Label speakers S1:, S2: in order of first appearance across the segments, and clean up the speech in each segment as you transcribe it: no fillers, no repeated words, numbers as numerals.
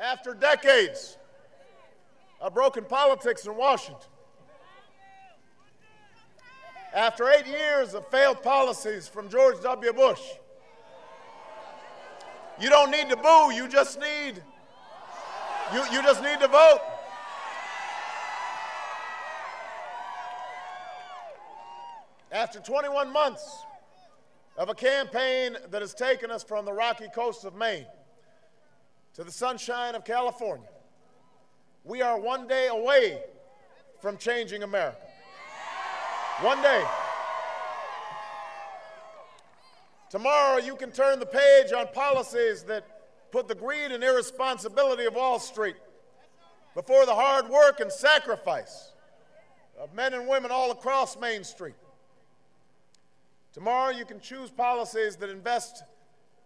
S1: After decades of broken politics in Washington, after 8 years of failed policies from George W. Bush, you don't need to boo, you just need to vote. After 21 months of a campaign that has taken us from the rocky coast of Maine to the sunshine of California, we are one day away from changing America. One day. Tomorrow you can turn the page on policies that put the greed and irresponsibility of Wall Street before the hard work and sacrifice of men and women all across Main Street. Tomorrow you can choose policies that invest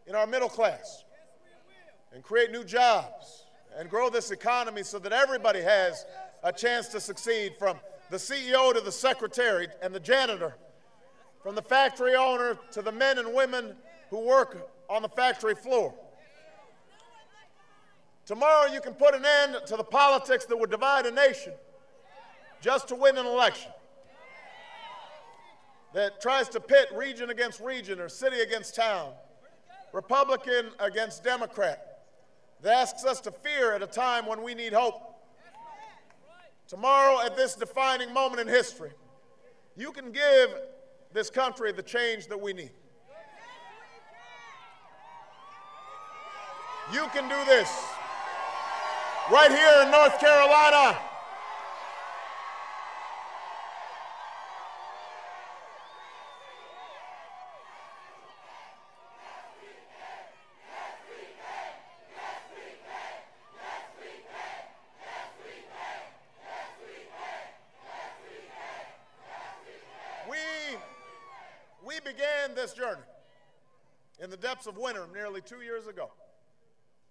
S1: in our middle class and create new jobs and grow this economy so that everybody has a chance to succeed, from the CEO to the secretary and the janitor, from the factory owner to the men and women who work on the factory floor. Tomorrow you can put an end to the politics that would divide a nation just to win an election, that tries to pit region against region or city against town, Republican against Democrat, that asks us to fear at a time when we need hope. Tomorrow, at this defining moment in history, you can give this country the change that we need. You can do this right here in North Carolina. We began this journey in the depths of winter nearly 2 years ago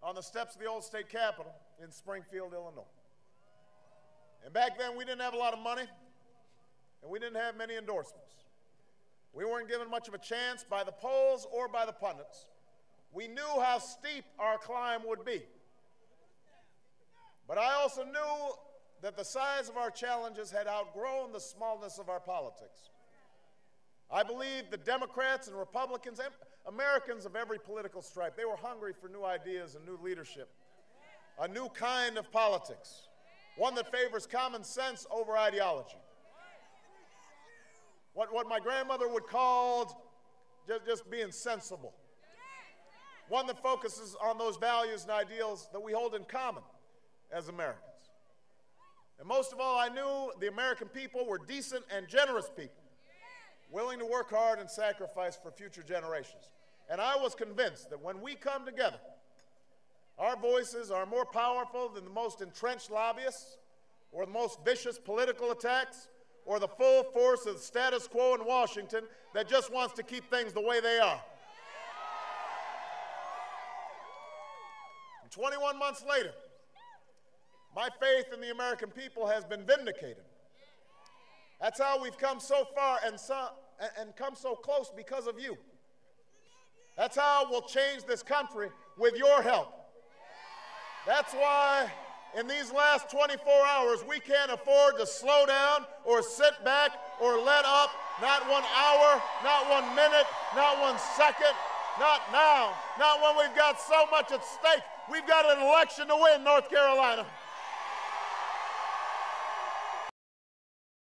S1: on the steps of the old state capitol in Springfield, Illinois. And back then we didn't have a lot of money and we didn't have many endorsements. We weren't given much of a chance by the polls or by the pundits. We knew how steep our climb would be. But I also knew that the size of our challenges had outgrown the smallness of our politics. I believe the Democrats and Republicans and Americans of every political stripe, they were hungry for new ideas and new leadership, a new kind of politics, one that favors common sense over ideology. What my grandmother would call just being sensible. One that focuses on those values and ideals that we hold in common as Americans. And most of all, I knew the American people were decent and generous people, willing to work hard and sacrifice for future generations. And I was convinced that when we come together, our voices are more powerful than the most entrenched lobbyists or the most vicious political attacks or the full force of the status quo in Washington that just wants to keep things the way they are. And 21 months later, my faith in the American people has been vindicated. That's how we've come so far and come so close because of you. That's how we'll change this country with your help. That's why in these last 24 hours we can't afford to slow down or sit back or let up. Not 1 hour, not 1 minute, not 1 second, not now, not when we've got so much at stake. We've got an election to win, North Carolina.